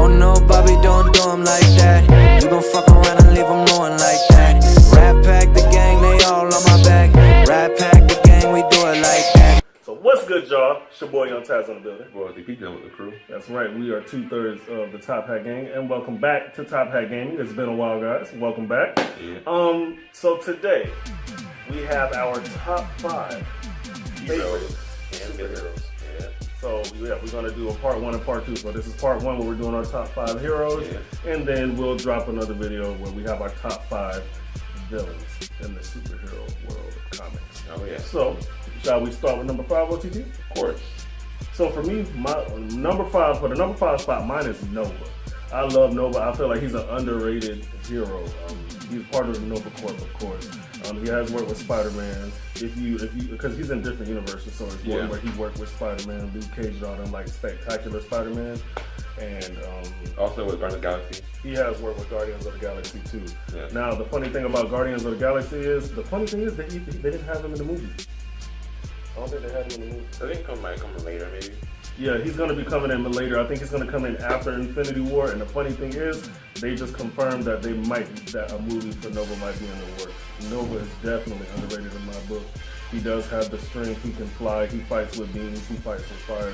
Oh no, Bobby, don't do him like that. You gon' fuck around and leave him knowing like that. Rat pack the gang, they all on my back. Rat pack the gang, we do it like that. So what's good, y'all? It's your boy Young Taz on the building. Boy, OTP done with the crew. That's right, we are 2/3 of the Top Hat Gang, and welcome back to Top Hat Gaming. It's been a while, guys. Welcome back. Yeah. So today we have our top 5 Heroes and heroes. Yeah. So yeah, we're gonna do a part 1 and part 2. So this is part 1 where we're doing our top 5 heroes, and then we'll drop another video where we have our top 5 villains in the superhero world of comics. Oh yeah. So shall we start with number 5, OTT? Of course. So for me, my number 5, for the number 5 spot, mine is Nova. I love Nova. I feel like he's an underrated hero. He's part of the Nova Corps, of course. He has worked with SpiderMan. Because he's in different universes, so it's one where he worked with Spider-Man, Luke Cage, all them like spectacular Spider-Man, and also with Guardians of the Galaxy. He has worked with Guardians of the Galaxy too. Yeah. Now the funny thing about Guardians of the Galaxy is they didn't have him in the movie. I don't think they had him in the movie. I think might come later, maybe. Yeah, he's going to be coming in later. I think he's going to come in after Infinity War. And the funny thing is, they just confirmed that that a movie for Nova might be in the works. Nova is definitely underrated in my book. He does have the strength. He can fly. He fights with beams. He fights with fire.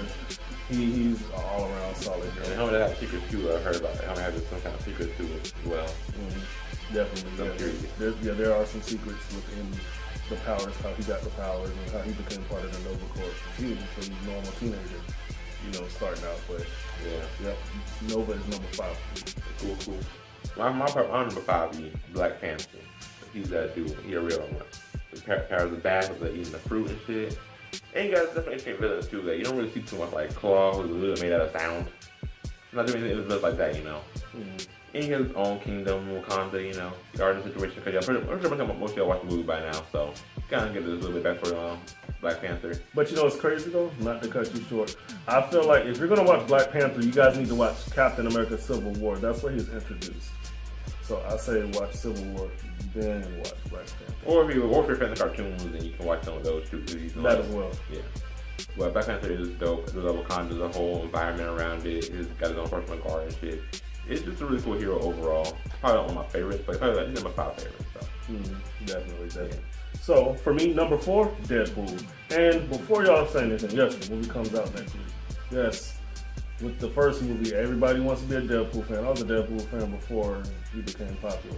He's an all-around solid hero. And how many have secrets too? I heard about it. How many have some kind of secrets too as well? Mm-hmm. Definitely. Yeah. There are some secrets within the powers, how he got the powers, and how he became part of the Nova Corps. He was just a normal teenager, starting out. But Nova is number 5. Cool. My number 5 is Black Panther. He's that dude. He a real one. The powers of bad, like eating the fruit and shit. And you got different interesting villains too. That you don't really see too much like Claw, who's really made out of sound. Not doing anything just like that, Mm-hmm. And he has his own kingdom, Wakanda, Garden situation. Because I'm pretty sure most of y'all watch the movie by now, so kind of get this a little bit back for Black Panther. But it's crazy though, not to cut you short. I feel like if you're going to watch Black Panther, you guys need to watch Captain America Civil War. That's where he's introduced. So I say watch Civil War, then watch Black Panther. Or if you're a fan of cartoons, then you can watch some of those too. That as well. Yeah. Well, Black Panther is dope. The Wakanda, the whole environment around it. He's got his own personal guard and shit. It's just a really cool hero overall. Probably not one of my favorites, but probably like number 5 favorites. So. Definitely. Yeah. So for me, number 4, Deadpool. And before y'all say anything, yes, the movie comes out next week. Yes. With the first movie, everybody wants to be a Deadpool fan. I was a Deadpool fan before he became popular.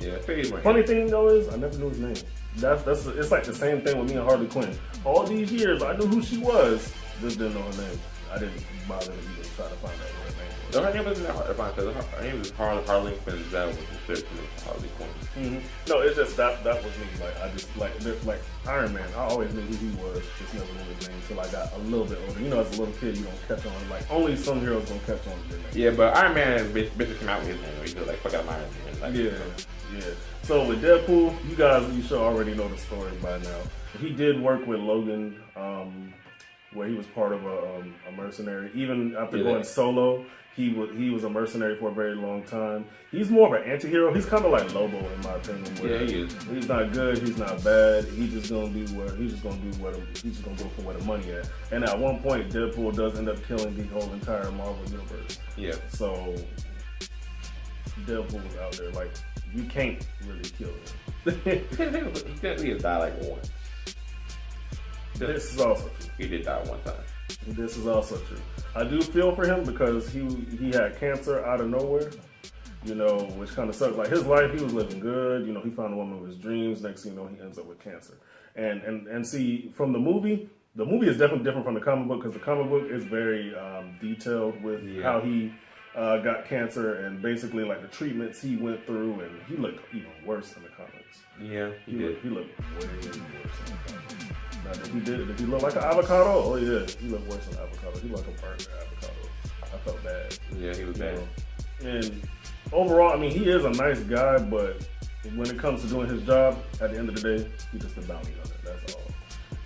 Yeah, funny thing though is I never knew his name. It's like the same thing with me and Harley Quinn. All these years I knew who she was, just didn't know her name. I didn't bother to even try to find out what her name was. No, her name isn't hard to find because her name is Harley Quinn. That was considered Harley Quinn. Mm-hmm. No, it's just that was me. Like I just like Iron Man. I always knew who he was, just never knew his name until I got a little bit older. As a little kid, you don't catch on. Like only some heroes gonna catch on to their name. Yeah, but Iron Man basically came out with his name. He was like, "Fuck out, Iron Man." Like, yeah. So with Deadpool, you should already know the story by now. He did work with Logan, where he was part of a mercenary. Even after going solo, he was a mercenary for a very long time. He's more of an anti-hero. He's kind of like Lobo in my opinion. Yeah, he is. He's not good. He's not bad. He's just gonna go for where the money at. And at one point, Deadpool does end up killing the whole entire Marvel universe. Yeah. So Deadpool was out there like. You can't really kill him. He did die like once. This is also true. He did die one time. This is also true. I do feel for him because he had cancer out of nowhere, which kind of sucks. Like his life, he was living good. He found the woman of his dreams. Next thing you know, he ends up with cancer. And see, from the movie is definitely different from the comic book because the comic book is very detailed with how he got cancer and basically like the treatments he went through, and he looked even worse in the comics. Yeah, he did. He looked way worse in the comics. Now, did he look like an avocado? Oh yeah, he looked worse than an avocado. He looked like a burnt avocado. I felt bad. Yeah, he was bad. And overall, I mean, he is a nice guy, but when it comes to doing his job, at the end of the day, he's just a bounty hunter. That's all.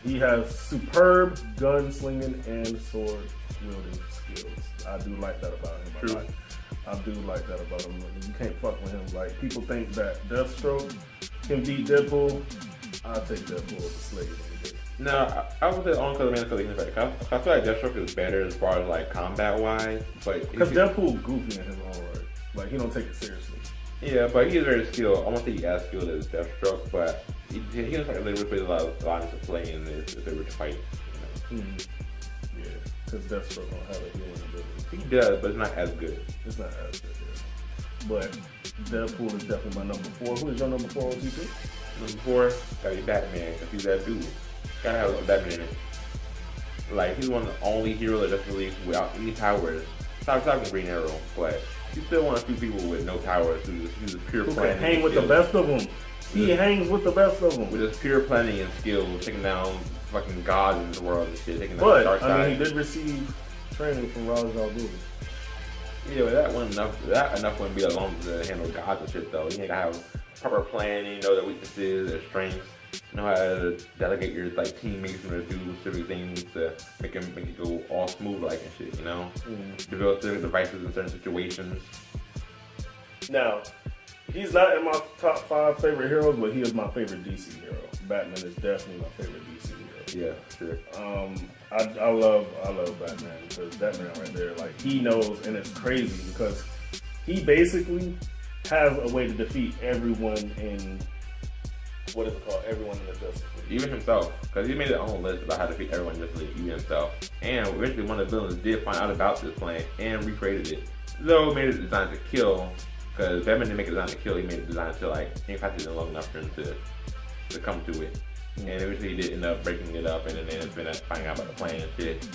He has superb gun slinging and sword wielding skills. I do like that about him. True. I do like that about him. You can't fuck with him. Like people think that Deathstroke can beat Deadpool. I'll take Deadpool as a slave any day. No, I would say only because of Man because I feel like Deathstroke is better as far as like combat wise, but because Deadpool goofy in his own right, like he don't take it seriously. Yeah, but he's very skilled. I won't say he's as skilled as Deathstroke, but he doesn't like really put a lot of lines to play in this if they were to fight. You know? Yeah, because Deathstroke don't have a healing ability. He does, but it's not as good. It's not as good. Yeah. But Deadpool is definitely my number 4. Who is your number 4 OTP? Number 4, gotta be Batman, because he's that dude. Gotta have a Batman in it. Like, he's one of the only heroes that's released without any powers. Stop talking Green Arrow, but he's still one of the few people with no powers. He's a pure who planning. Can hang with the best of them. He hangs with the best of them. With his pure planning and skill, taking down fucking gods in the world and shit. Taking down but, the dark side. I mean, he did receive training from Ra's al Ghul. Yeah, but that wasn't enough. That enough wouldn't be alone to handle gods and shit, though. You gotta have proper planning, know their weaknesses, their strengths, know how to delegate your like teammates and do specific things to make it go all smooth like and shit. You know, develop different devices in certain situations. Now, he's not in my top 5 favorite heroes, but he is my favorite DC hero. Batman is definitely my favorite DC hero. Yeah, sure. I love Batman because Batman right there, like he knows, and it's crazy because he basically has a way to defeat everyone in what is it called? Everyone in the Justice League. Even himself, because he made his own list about how to defeat everyone in Justice League, even himself. And eventually, one of the villains did find out about this plan and recreated it. Though it made it designed to kill, because Batman didn't make it designed to kill. He made it designed to like incapacitate long enough for him to come to it. And eventually, he did end up breaking it up, and then it's been finding out about the plan and shit.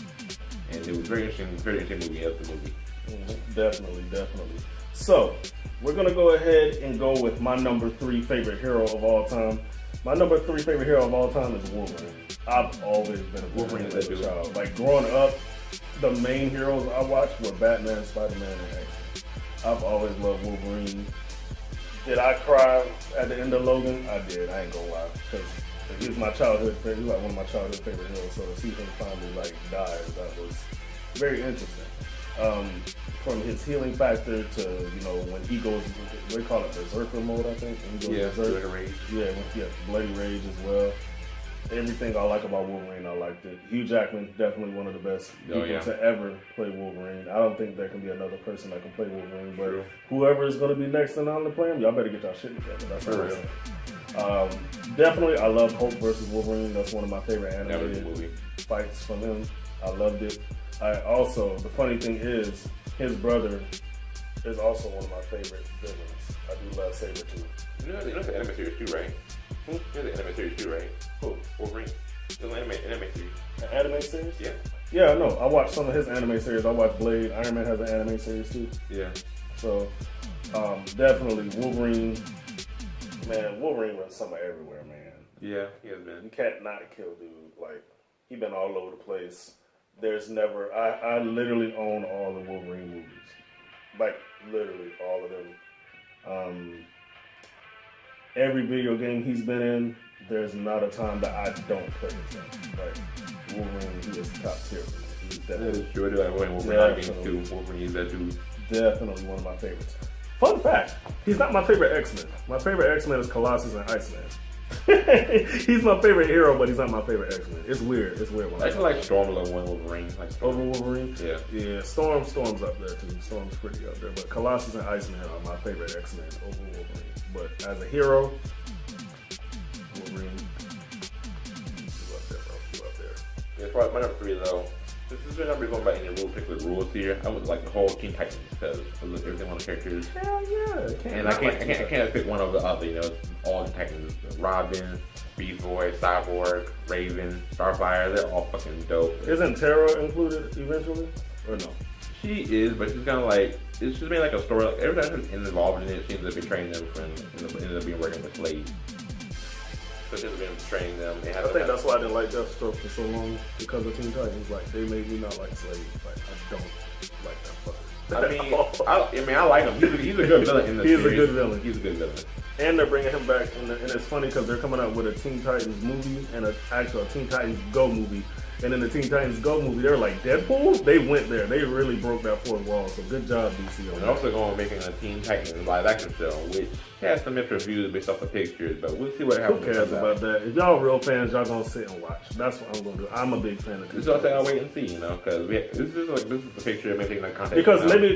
And it was very interesting movie. It was the movie. Definitely. So, we're going to go ahead and go with my number 3 favorite hero of all time. My number 3 favorite hero of all time is Wolverine. I've always been a Wolverine as a child. Like, growing up, the main heroes I watched were Batman, SpiderMan, and X-Men. I've always loved Wolverine. Did I cry at the end of Logan? I did. I ain't gonna lie. Because he was my childhood favorite. He was like one of my childhood favorite heroes. So to see him finally, like, die, that was very interesting. From his healing factor to, you know, when he goes, they call it Berserker mode, I think. When he goes Bloody Rage. Yeah, Bloody Rage as well. Everything I like about Wolverine, I liked it. Hugh Jackman, definitely one of the best people to ever play Wolverine. I don't think there can be another person that can play Wolverine, but whoever is going to be next in line to play him, y'all better get y'all shit together. That's what I'm saying. Definitely, I love Hulk versus Wolverine. That's one of my favorite animated fights from him. I loved it. The funny thing is, his brother is also one of my favorite villains. I do love Sabretooth. You know the anime series too, right? You know the anime series too, right? Who? Wolverine. The anime series. An anime series? Yeah. Yeah, I know. I watched some of his anime series. I watched Blade. Iron Man has an anime series too. Yeah. So, definitely Wolverine. Man, Wolverine runs somewhere everywhere, man. Yeah, he has been. You can't not kill dude. Like, he been all over the place. There's never... I literally own all the Wolverine movies. Like, literally all of them. Every video game he's been in, there's not a time that I don't play his game. Like, Wolverine, he is top tier for me. He's definitely... Sure, do like Wolverine games too. Wolverine is that dude. Definitely one of my favorites. Fun fact, he's not my favorite X-Men. My favorite X-Men is Colossus and Iceman. He's my favorite hero, but he's not my favorite X-Men. It's weird. I feel like Storm over Wolverine. Over Wolverine? Yeah. Storm's up there too. Storm's pretty up there. But Colossus and Iceman are my favorite X-Men over Wolverine. But as a hero, Wolverine, you up there, bro. You up there. Yeah, as far as my number 3 though, this is not really going by any particular rules here. I would like the whole Teen Titans because I look everything on the characters. Hell yeah! And I can't pick one over the other. You know, it's all the Titans: Robin, Beast Boy, Cyborg, Raven, Starfire. They're all fucking dope. Isn't Tara included eventually, or no? She is, but she's kind of like it's just been like a story. Like, every time she's involved in it, she ends up betraying them and ended up being working with slaves. So she's been training them. I think that's why I didn't like Deathstroke for so long, because of Teen Titans. Like, they made me not like slaves. Like, I don't like that fucker. I like him. He's a good villain in the series. He's a good villain. He's a good villain. And they're bringing him back, and it's funny because they're coming out with a Teen Titans movie and an actual Teen Titans Go movie, And in the Teen Titans Go movie, they were like, Deadpool? They went there. They really broke that fourth wall. So good job, DC. And also going to making a Teen Titans live action show, which has some mixed reviews based off of pictures, but we'll see what happens. Who cares about that? If y'all real fans, y'all gonna sit and watch. That's what I'm gonna do. I'm a big fan of this. This is I'll wait and see, because this is the picture, maybe like content. Because maybe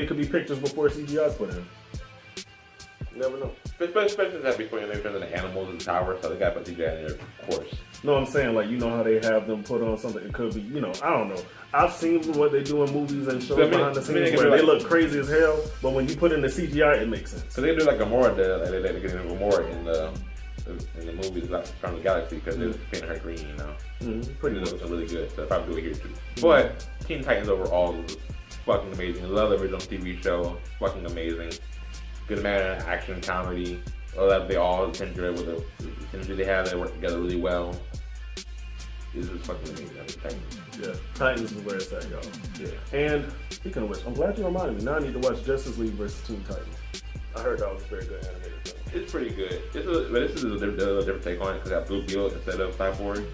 it could be pictures before CGI's put in. You never know. Especially that before they turn the animals in the tower, so they got to put CGI in there, of course. No, I'm saying, like, you know how they have them put on something. It could be, I don't know. I've seen what they do in movies and shows behind the scenes where they look crazy as hell, but when you put in the CGI, it makes sense. So they do like Gamora, they get Gamora in the movies like from the Galaxy because they was painting her green, Pretty looks really good, so probably do it here too. But Teen Titans overall was fucking amazing. Love the original TV show, fucking amazing. Good amount of action, comedy. I love they all synergy with the synergy they have. They work together really well. This is fucking amazing. Titans. Yeah, Titans is where it's at, y'all. Yeah. And speaking of which, I'm glad you reminded me. Now I need to watch Justice League versus Teen Titans. I heard that was a very good animated film. It's pretty good. This is a different take on it because I have Blue Beetle instead of Cyborg.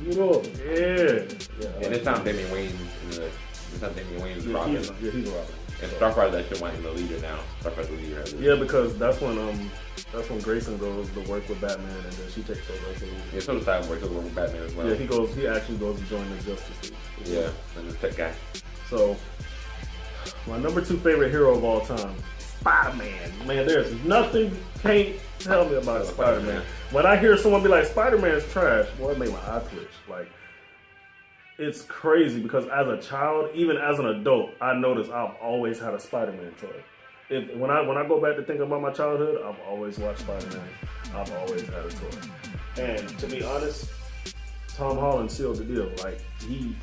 Yeah. And it's not Damian Wayne. It's not Damian Wayne's Robin. He's a Robin. And Starfire actually wanting the leader now. Starfire's the leader. Yeah, because that's when Grayson goes to work with Batman, and then she takes over as the leader. Yeah, so does Cyborg. Goes to work with Batman as well. Yeah, he actually goes to join the Justice League. Yeah, and the tech guy. So, my number 2 favorite hero of all time, Spider-Man. Man, there's nothing can't tell me about Spider-Man. When I hear someone be like, Spider-Man's trash, boy, it made my eye twitch. Like, it's crazy because as a child, even as an adult, I noticed I've always had a Spider-Man toy. When I go back to think about my childhood, I've always watched Spider-Man. I've always had a toy. And to be honest, Tom Holland sealed the deal. Like, he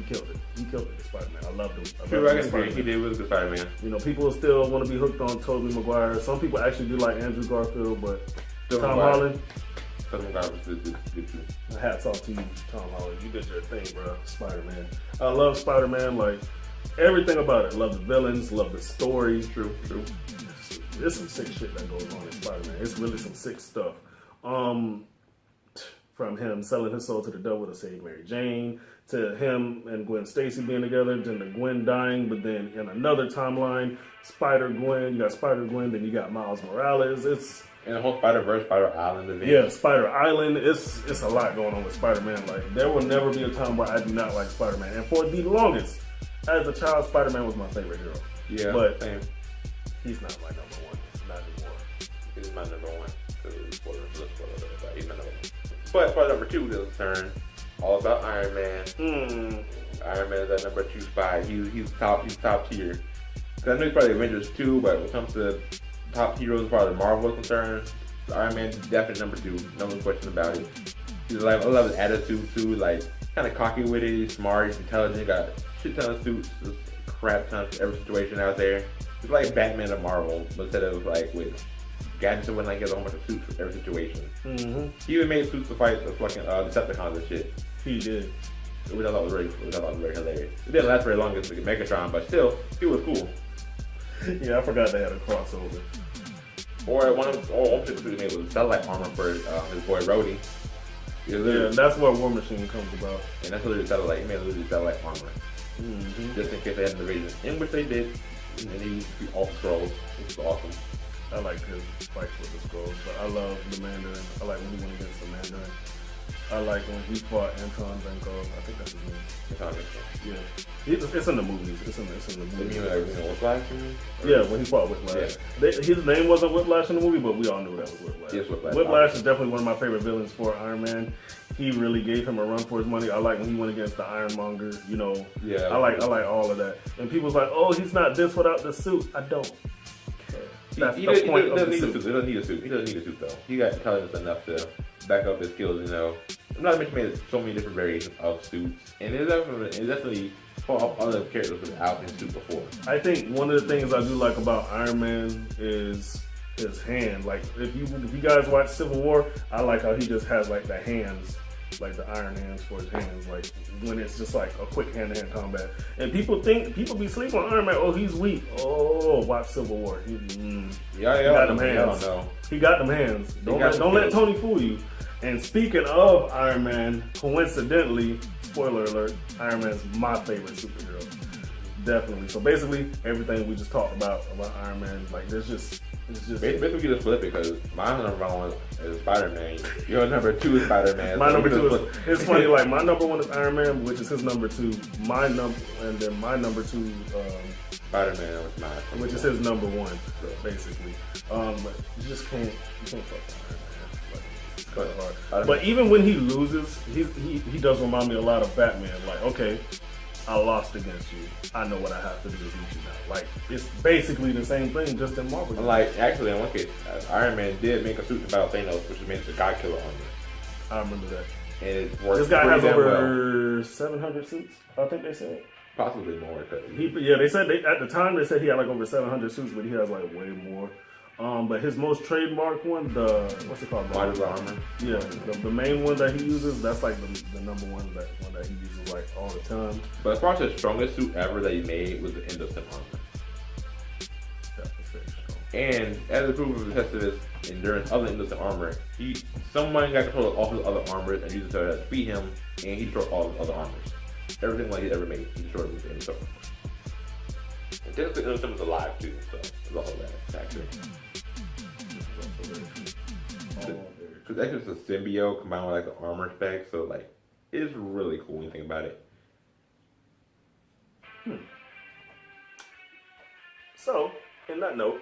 killed it. He killed it, Spider-Man. I loved him. He did with the Spider-Man. People still want to be hooked on Tobey Maguire. Some people actually do like Andrew Garfield, but Tom Holland. Hats off to you, Tom Holland. You did your thing, bro. Spider-Man. I love Spider-Man. Like, everything about it. Love the villains. Love the story. True. There's some sick shit that goes on in Spider-Man. It's really some sick stuff. From him selling his soul to the devil to save Mary Jane, to him and Gwen Stacy being together, then to Gwen dying, but then in another timeline, Spider-Gwen, you got Spider-Gwen, then you got Miles Morales. And the whole Spider-Verse, Spider-Island event. Yeah, Spider-Island. It's a lot going on with Spider-Man. Like, there will never be a time where I do not like Spider-Man. And for the longest, as a child, Spider-Man was my favorite hero. Yeah, but same. He's not my number one. Not anymore. He's my number one. He's my number one. But for number 2 is concerned, all about Iron Man. Iron Man is at number 2 spot. He's top tier. Cause I know he's probably Avengers 2, but when it comes to top heroes as far as Marvel is concerned, Iron Man is definitely number 2. No question about it. I love his attitude too, like kind of cocky with it. He's smart, he's intelligent, got a shit ton of suits, just crap ton for every situation out there. It's like Batman of Marvel, but instead of like with gadgets and whatnot, he has a whole bunch of suits for every situation. He even made suits to fight the fucking Decepticons and shit. He did. Which I thought was very hilarious. It didn't last very long as Megatron, but still, he was cool. Yeah, I forgot they had a crossover. Or one of the suits he made was satellite armor for his boy Rhodey. Yeah, that's where War Machine comes about. And that's literally satellite. He made literally satellite armor. Just in case they had an invasion. In which they did. And he used to be all Skrulls, which was awesome. I like his fights with the Skrulls, but I love the Mandarin. I like when he went against the Mandarin. I like when he fought Anton Vanko. I think that's his name. Anton Vanko. Yeah. It's in the movies. It's in the movies. You mean like Whiplash? Yeah, when he fought Whiplash. Yeah. His name wasn't Whiplash in the movie, but we all knew that was Whiplash. Yes, Whiplash. Whiplash is definitely one of my favorite villains for Iron Man. He really gave him a run for his money. I like when he went against the Ironmonger, Yeah. I like all of that. And people's like, oh, he's not this without the suit. I don't care. That's the point of the suit. He doesn't need a suit. He doesn't need a suit though. He got intelligence enough to back up his skills, Not to mention made so many different variations of suits. And it's definitely for other characters without his suit before. I think one of the things I do like about Iron Man is his hand. Like if you guys watch Civil War, I like how he just has like the hands, like the iron hands for his hands, like when it's just like a quick hand-to-hand combat. And people be sleeping on Iron Man. Oh, he's weak. Oh, watch Civil War. He got them hands. He got them hands. Don't let Tony fool you. And speaking of Iron Man, coincidentally, spoiler alert, Iron Man's my favorite superhero. Definitely. So basically, everything we just talked about Iron Man, like it's just basically you just flip it because my number one is SpiderMan. Your number 2 is SpiderMan. My number 2 is, it's funny, like my number 1 is Iron Man, which is his number 2. My number 2, SpiderMan was mine, which is his number 1, so basically. But you just can't fuck with Iron Man. Like, it's kind of hard. But even when he loses, he does remind me a lot of Batman. Like, okay, I lost against you. I know what I have to do to beat you now. Like, it's basically the same thing, just in Marvel. Like, actually, in one case, Iron Man did make a suit about Thanos, which means the God Killer armor. I remember that. And it works. This guy has over well. 700 suits, I think they said. Possibly more. They said at the time they said he had like over 700 suits, but he has like way more. But his most trademark one, what's it called? Modular armor. Yeah, the main one that he uses, that's like the number one that he uses like all the time. But as far as the strongest suit ever that he made was the Endosym armor. That's very strong. And as a proof of the test of his endurance of the Endosym armor, someone got control of all his other armors and used it to defeat him, and he destroyed all his other armors. Everything like he ever made, he destroyed with the Endosym. And technically, Endosym was alive too, so there's all that factor. Because that's just a symbiote combined with like the armor spec, so like it's really cool when you think about it. So, in that note,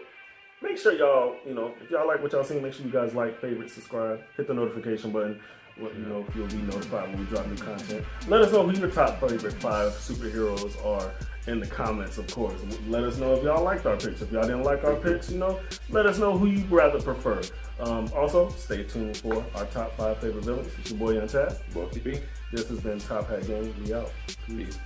make sure y'all, if y'all like what y'all seen, make sure you guys like, favorite, subscribe, hit the notification button. You'll be notified when we drop new content. Let us know who your top favorite 5 superheroes are in the comments, of course. Let us know if y'all liked our picks. If y'all didn't like our picks, let us know who you'd rather prefer. Also, stay tuned for our top 5 favorite villains. It's your boy Young Taz. OTP. This has been Top Hat Gang. We out. Peace.